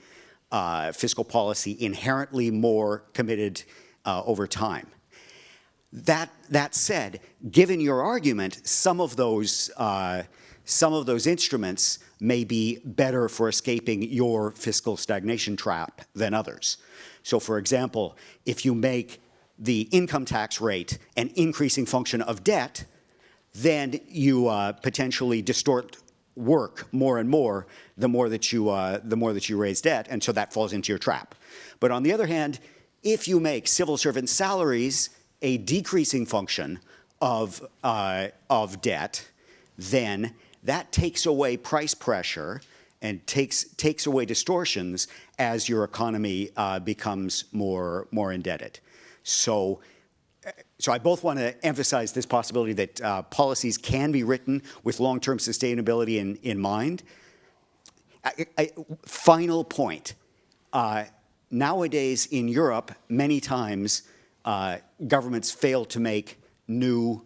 fiscal policy inherently more committed over time. That said, given your argument, some of those instruments may be better for escaping your fiscal stagnation trap than others. So for example, if you make the income tax rate an increasing function of debt, then you potentially distort work more and more the more that you raise debt, and so that falls into your trap. But on the other hand, if you make civil servant salaries a decreasing function of debt, then that takes away price pressure and takes away distortions as your economy becomes more indebted. So I both want to emphasize this possibility that policies can be written with long-term sustainability in mind. Final point. Nowadays in Europe, many times governments fail to make new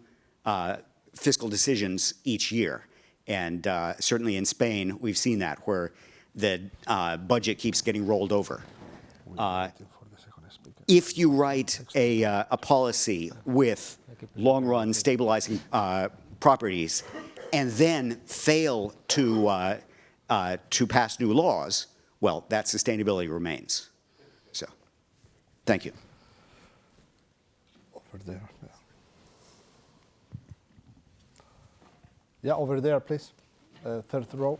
fiscal decisions each year. And certainly in Spain, we've seen that, where the budget keeps getting rolled over. If you write a policy with long-run stabilizing properties and then fail to pass new laws, well, that sustainability remains. So, thank you. Over there. Yeah, over there, please. Third row.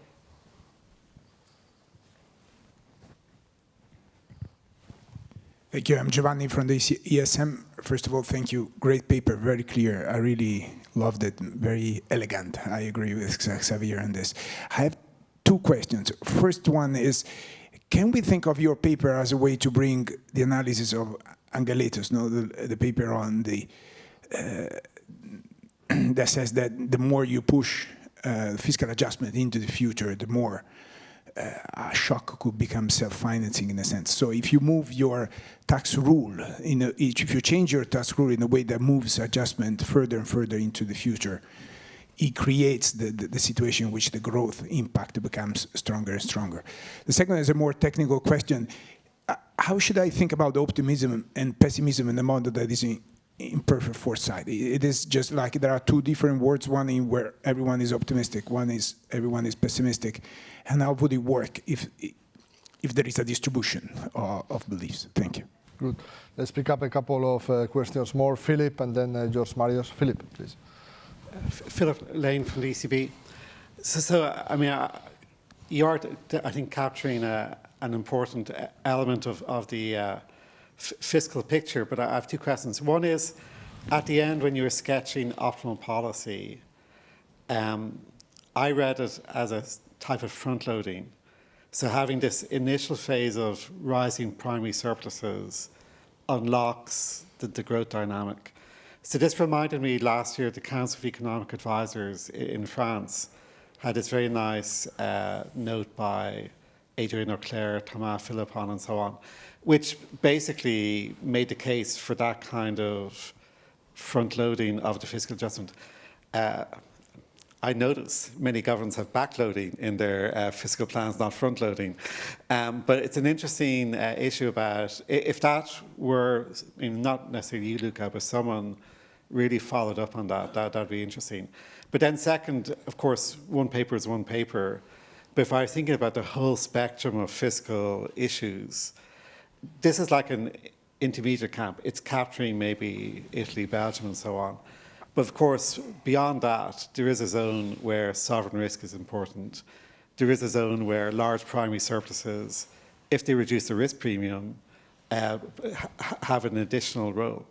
Thank you. I'm Giovanni from the ESM. First of all, thank you. Great paper, very clear. I really loved it. Very elegant. I agree with Xavier on this. I have two questions. First one is, can we think of your paper as a way to bring the analysis of Angeletos, the paper on the that says that the more you push fiscal adjustment into the future, the more a shock could become self-financing in a sense. So if you move your tax rule, if you change your tax rule in a way that moves adjustment further and further into the future, it creates the situation in which the growth impact becomes stronger and stronger. The second is a more technical question. How should I think about optimism and pessimism in a model that is in perfect foresight? It is just like there are two different words, one in where everyone is optimistic, one is everyone is pessimistic. And how would it work if there is a distribution of beliefs? Thank you. Good. Let's pick up a couple of questions more. Philip and then George Marius. Philip, please. Philip Lane from the ECB. I mean, you are, I think, capturing an important element of the fiscal picture, but I have two questions. One is, at the end, when you were sketching optimal policy, I read it as a type of front-loading. So having this initial phase of rising primary surpluses unlocks the growth dynamic. So this reminded me last year, the Council of Economic Advisors in France had this very nice note by Adrian Auclair, Thomas Philippon, and so on, which basically made the case for that kind of front-loading of the fiscal adjustment. I notice many governments have backloading in their fiscal plans, not front-loading. But it's an interesting issue about if that were, I mean, not necessarily you, Luca, but someone really followed up on that'd be interesting. But then second, of course, one paper is one paper. But if I was thinking about the whole spectrum of fiscal issues, this is like an intermediate camp. It's capturing maybe Italy, Belgium, and so on. But of course, beyond that, there is a zone where sovereign risk is important. There is a zone where large primary surpluses, if they reduce the risk premium, have an additional role.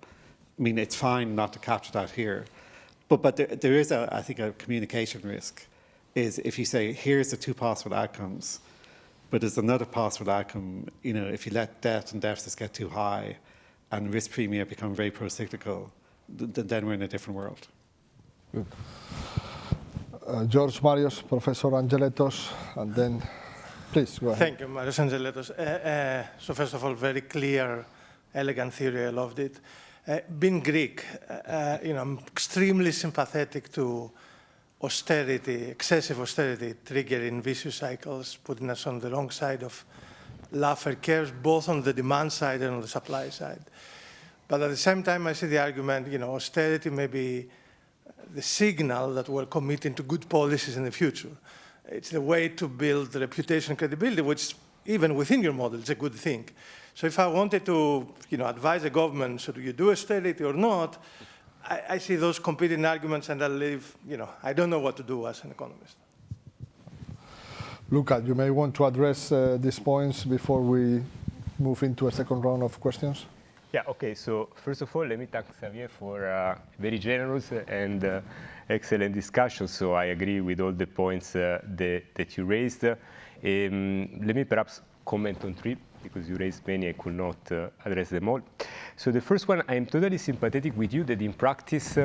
I mean, it's fine not to capture that here. But there is, I think, a communication risk, is if you say, here's the two possible outcomes, but there's another possible outcome, if you let debt and deficits get too high and risk premia become very pro-cyclical, then we're in a different world. Good. George Marius, Professor Angeletos, and then, please, go ahead. Thank you, Marius Angeletos. So first of all, very clear, elegant theory, I loved it. Being Greek, I'm extremely sympathetic to austerity, excessive austerity, triggering vicious cycles, putting us on the wrong side of Laffer curves, both on the demand side and on the supply side. But at the same time, I see the argument, austerity may be the signal that we're committing to good policies in the future. It's the way to build reputation and credibility, which even within your model is a good thing. So if I wanted to, advise the government, should you do austerity or not, I see those competing arguments, and I'll leave, I don't know what to do as an economist. Luca, you may want to address these points before we move into a second round of questions. Yeah, okay, so first of all, let me thank Xavier for a very generous and excellent discussion. So I agree with all the points that you raised. Let me perhaps comment on three, because you raised many, I could not address them all. So the first one, I'm totally sympathetic with you that in practice,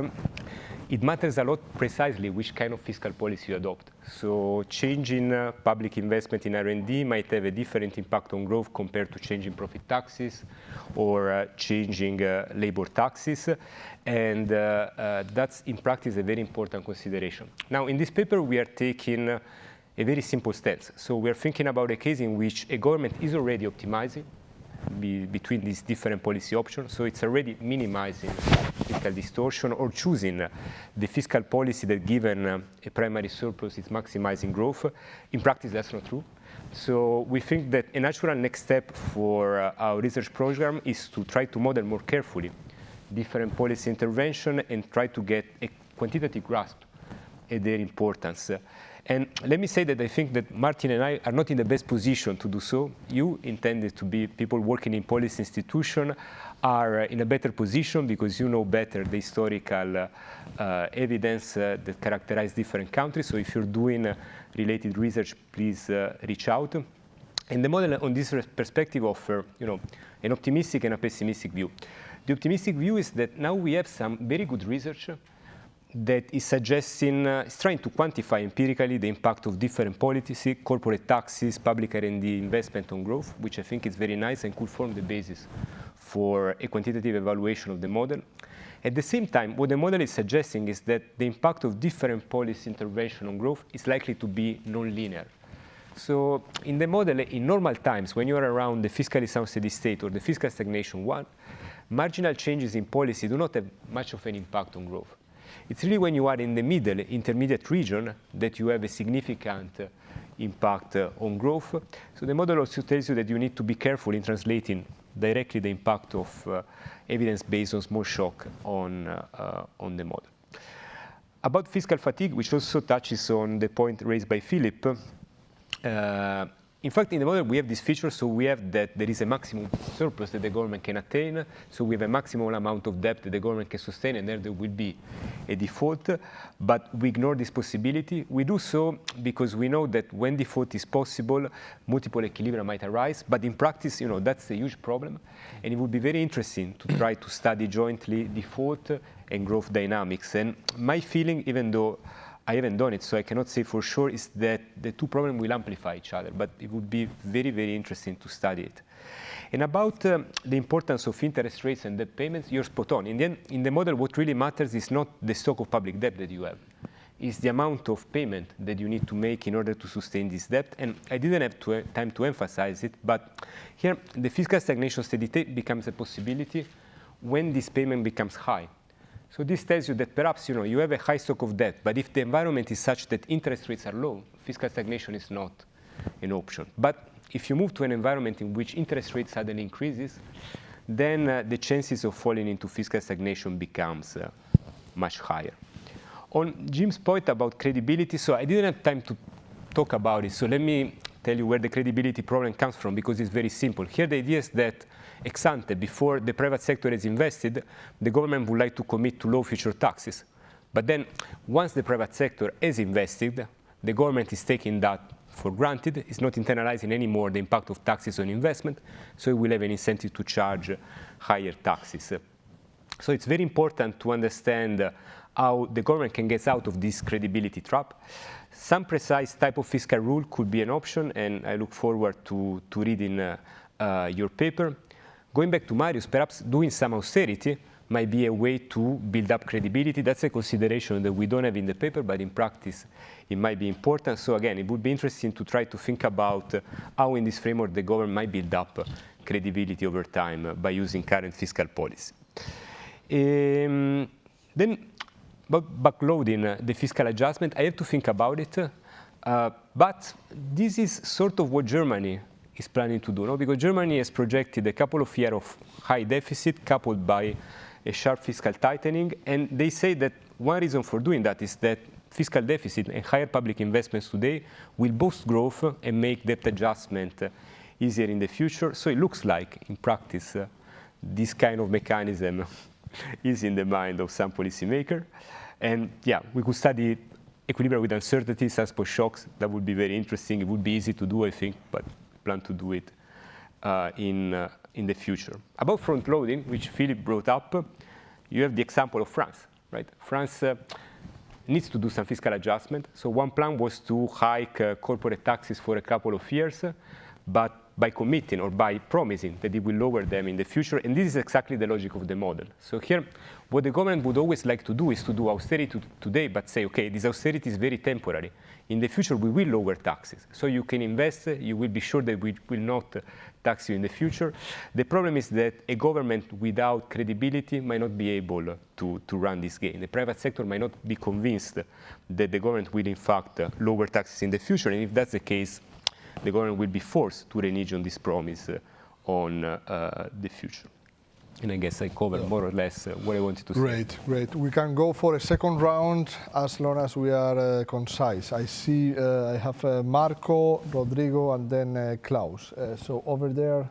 it matters a lot precisely which kind of fiscal policy you adopt. So changing public investment in R&D might have a different impact on growth compared to changing profit taxes or changing labor taxes. And that's in practice a very important consideration. Now, in this paper, we are taking a very simple stance. So we're thinking about a case in which a government is already optimizing, between these different policy options. So it's already minimizing fiscal distortion or choosing the fiscal policy that, given a primary surplus, is maximizing growth. In practice, that's not true. So we think that a natural next step for our research program is to try to model more carefully different policy intervention and try to get a quantitative grasp at their importance. And let me say that I think that Martin and I are not in the best position to do so. You, intended to be people working in policy institutions, are in a better position because you know better the historical evidence that characterize different countries. So if you're doing related research, please reach out. And the model on this perspective offer, an optimistic and a pessimistic view. The optimistic view is that now we have some very good research that is suggesting, is trying to quantify empirically the impact of different policies, corporate taxes, public R&D investment on growth, which I think is very nice and could form the basis for a quantitative evaluation of the model. At the same time, what the model is suggesting is that the impact of different policy intervention on growth is likely to be non-linear. So in the model, in normal times, when you're around the fiscally sound steady state or the fiscal stagnation one, marginal changes in policy do not have much of an impact on growth. It's really when you are in the middle, intermediate region that you have a significant impact on growth. So the model also tells you that you need to be careful in translating directly the impact of evidence based on small shock on the model. About fiscal fatigue, which also touches on the point raised by Philip, in fact, in the model, we have this feature. So we have that there is a maximum surplus that the government can attain. So we have a maximum amount of debt that the government can sustain, and there will be a default. But we ignore this possibility. We do so because we know that when default is possible, multiple equilibria might arise. But in practice, that's a huge problem. And it would be very interesting to try to study jointly default and growth dynamics. And my feeling, even though I haven't done it, so I cannot say for sure, is that the two problems will amplify each other, but it would be very, very interesting to study it. And about the importance of interest rates and debt payments, you're spot on. In the end, in the model, what really matters is not the stock of public debt that you have. It's the amount of payment that you need to make in order to sustain this debt. And I didn't have time to emphasize it, but here, the fiscal stagnation steady state becomes a possibility when this payment becomes high. So this tells you that perhaps you have a high stock of debt, but if the environment is such that interest rates are low, fiscal stagnation is not an option. But if you move to an environment in which interest rates suddenly increases, then the chances of falling into fiscal stagnation becomes much higher. On Jim's point about credibility, so I didn't have time to talk about it. So let me tell you where the credibility problem comes from, because it's very simple. Here the idea is that ex ante, before the private sector has invested, the government would like to commit to low future taxes. But then once the private sector has invested, the government is taking that for granted. It's not internalizing anymore the impact of taxes on investment, so it will have an incentive to charge higher taxes. So it's very important to understand how the government can get out of this credibility trap. Some precise type of fiscal rule could be an option, and I look forward to reading your paper. Going back to Marius, perhaps doing some austerity might be a way to build up credibility. That's a consideration that we don't have in the paper, but in practice it might be important. So again, it would be interesting to try to think about how in this framework the government might build up credibility over time by using current fiscal policy. Then about backloading the fiscal adjustment, I have to think about it. But this is sort of what Germany is planning to do, no? Because Germany has projected a couple of years of high deficit coupled by a sharp fiscal tightening, and they say that one reason for doing that is that fiscal deficit and higher public investments today will boost growth and make debt adjustment easier in the future. So it looks like, in practice, this kind of mechanism is in the mind of some policymaker. And yeah, we could study equilibrium with uncertainty, such shocks. That would be very interesting. It would be easy to do, I think, but plan to do it in the future. About front loading, which Philip brought up, you have the example of France, right? France needs to do some fiscal adjustment. So one plan was to hike corporate taxes for a couple of years, but by committing or by promising that it will lower them in the future. And this is exactly the logic of the model. So here, what the government would always like to do is to do austerity today, but say, okay, this austerity is very temporary. In the future, we will lower taxes. So you can invest, you will be sure that we will not tax you in the future. The problem is that a government without credibility might not be able to run this game. The private sector might not be convinced that the government will, in fact, lower taxes in the future. And if that's the case, the government will be forced to renege on this promise on the future. And I guess I covered more or less what I wanted to say. Great, great. We can go for a second round as long as we are concise. I see I have Marco, Rodrigo, and then Klaus. So over there,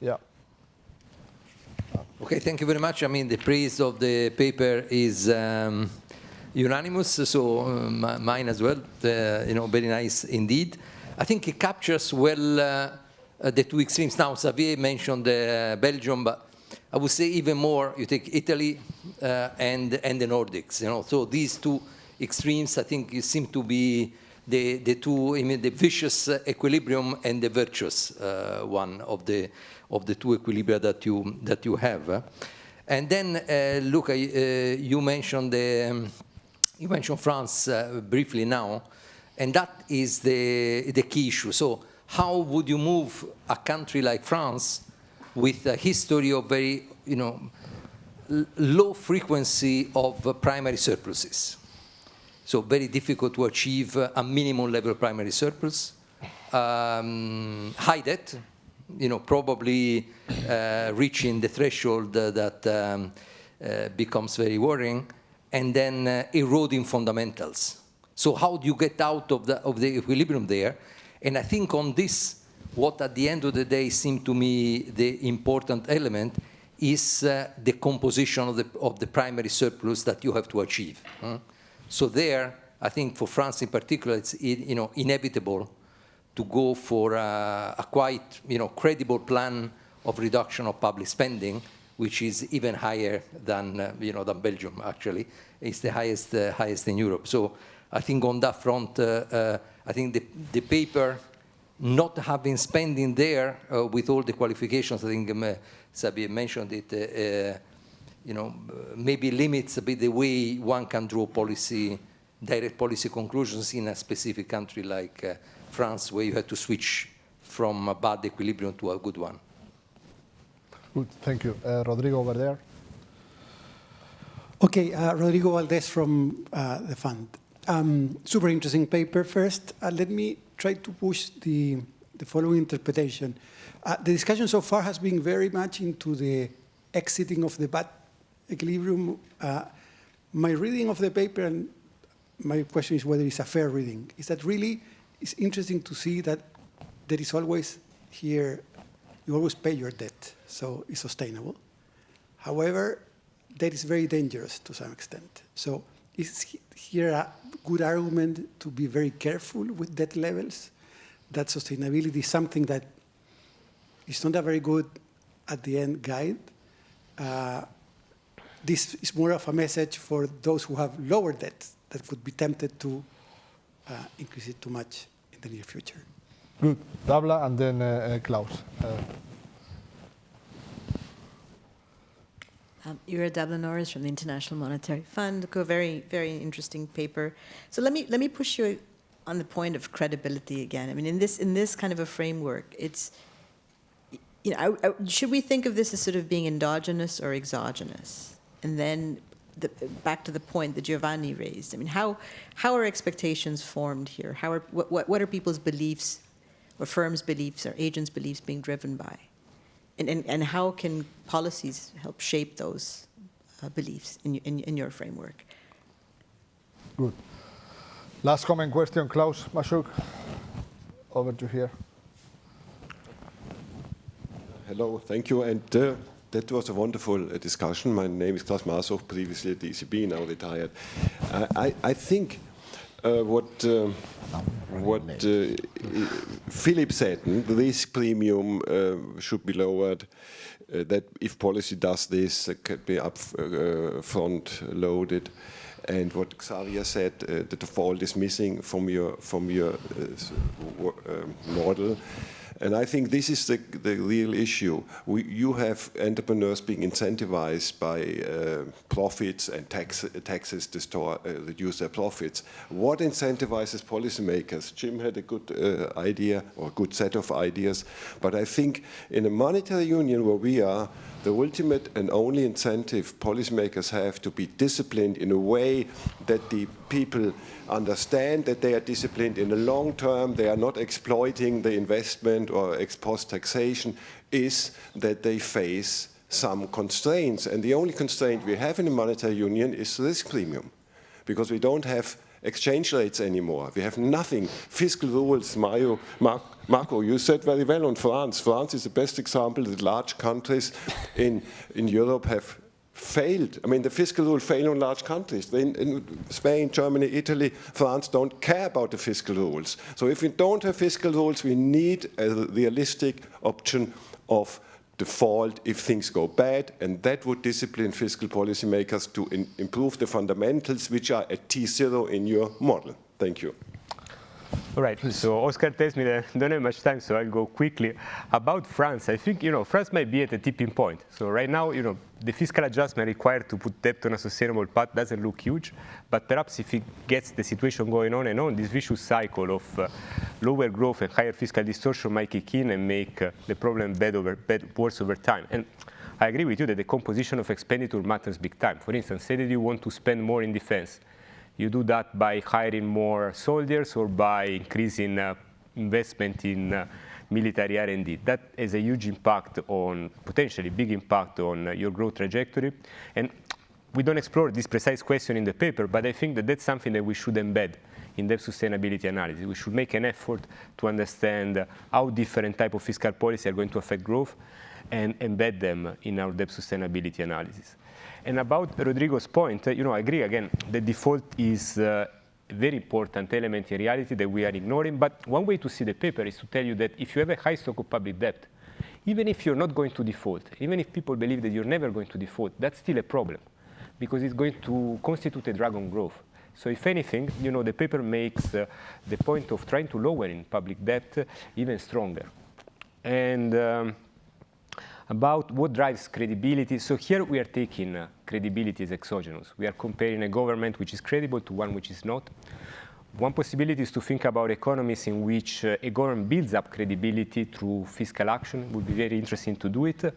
yeah. Okay, thank you very much. I mean, the praise of the paper is unanimous, so mine as well. Very nice indeed. I think it captures well the two extremes. Now, Xavier mentioned Belgium, but I would say even more, you take Italy and the Nordics. So these two extremes, I think, seem to be the two, the vicious equilibrium and the virtuous one of the two equilibria that you have. And then, Luca, you mentioned France briefly now, and that is the key issue. So how would you move a country like France with a history of very, low frequency of primary surpluses? So very difficult to achieve a minimum level of primary surplus. High debt, probably reaching the threshold that becomes very worrying, and then eroding fundamentals. So how do you get out of the equilibrium there? And I think on this, what at the end of the day seemed to me the important element is the composition of the primary surplus that you have to achieve. So there, I think for France in particular, it's inevitable to go for a quite credible plan of reduction of public spending, which is even higher than than Belgium. Actually, it's the highest in Europe. So I think on that front, I think the paper, not having spending there with all the qualifications, I think Xavier mentioned it, maybe limits a bit the way one can draw direct policy conclusions in a specific country like France, where you have to switch from a bad equilibrium to a good one. Good, thank you. Rodrigo over there. Okay, Rodrigo Valdez from the fund. Super interesting paper first. Let me try to push the following interpretation. The discussion so far has been very much into the exiting of the bad equilibrium. My reading of the paper, and my question is whether it's a fair reading, is that really it's interesting to see that there is always here, you always pay your debt, so it's sustainable. However, that is very dangerous to some extent. So is here a good argument to be very careful with debt levels? That sustainability is something that is not a very good, at the end, guide. This is more of a message for those who have lower debt that would be tempted to increase it too much in the near future. Good. Dabla and then Klaus. Ira Dabla-Norris from the International Monetary Fund. A very, very interesting paper. So let me push you on the point of credibility again. I mean, in this kind of a framework, it's, should we think of this as sort of being endogenous or exogenous? And then back to the point that Giovanni raised. I mean, how are expectations formed here? What are people's beliefs, or firms' beliefs, or agents' beliefs being driven by? And how can policies help shape those beliefs in your framework? Good. Last comment question, Klaus Mashuk. Over to here. Hello, thank you. And that was a wonderful discussion. My name is Klaus Mashuk, previously at the ECB, now retired. I think what Philip said, the risk premium should be lowered, that if policy does this, it could be front loaded. And what Xavier said, that the fault is missing from your model. And I think this is the real issue. You have entrepreneurs being incentivized by profits and taxes to reduce their profits. What incentivizes policymakers? Jim had a good idea, or a good set of ideas, but I think in a monetary union where we are, the ultimate and only incentive policymakers have to be disciplined in a way that the people understand that they are disciplined in the long term, they are not exploiting the investment or ex post taxation, is that they face some constraints. And the only constraint we have in a monetary union is risk premium, because we don't have exchange rates anymore. We have nothing. Fiscal rules, Marco, you said very well on France. France is the best example that large countries in Europe have failed. I mean, the fiscal rules fail on large countries. In Spain, Germany, Italy, France don't care about the fiscal rules. So if we don't have fiscal rules, we need a realistic option of default if things go bad, and that would discipline fiscal policymakers to improve the fundamentals, which are at T0 in your model. Thank you. All right, so Oscar tells me that I don't have much time, so I'll go quickly. About France, I think, France might be at a tipping point. So right now, the fiscal adjustment required to put debt on a sustainable path doesn't look huge, but perhaps if it gets the situation going on and on, this vicious cycle of lower growth and higher fiscal distortion might kick in and make the problem worse over time. And I agree with you that the composition of expenditure matters big time. For instance, say that you want to spend more in defense. You do that by hiring more soldiers or by increasing investment in military R&D. That has a huge impact on, potentially big impact on your growth trajectory. And we don't explore this precise question in the paper, but I think that that's something that we should embed in debt sustainability analysis. We should make an effort to understand how different types of fiscal policy are going to affect growth and embed them in our debt sustainability analysis. And about Rodrigo's point, I agree again, the default is a very important element in reality that we are ignoring. But one way to see the paper is to tell you that if you have a high stock of public debt, even if you're not going to default, even if people believe that you're never going to default, that's still a problem, because it's going to constitute a drag on growth. So if anything, the paper makes the point of trying to lower in public debt even stronger. And about what drives credibility. So here we are taking credibility as exogenous. We are comparing a government which is credible to one which is not. One possibility is to think about economies in which a government builds up credibility through fiscal action. It would be very interesting to do it.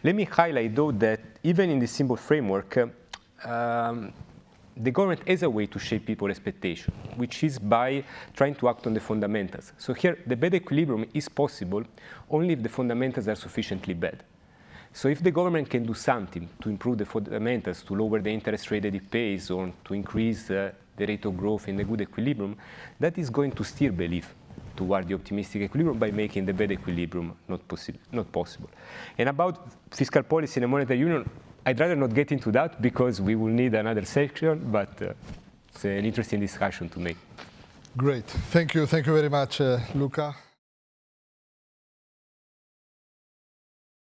Let me highlight, though, that even in this simple framework, the government has a way to shape people's expectations, which is by trying to act on the fundamentals. So here, the bad equilibrium is possible only if the fundamentals are sufficiently bad. So if the government can do something to improve the fundamentals, to lower the interest rate that it pays, or to increase the rate of growth in the good equilibrium, that is going to steer belief toward the optimistic equilibrium by making the bad equilibrium not possible. And about fiscal policy in a monetary union, I'd rather not get into that because we will need another section, but it's an interesting discussion to make. Great. Thank you very much, Luca.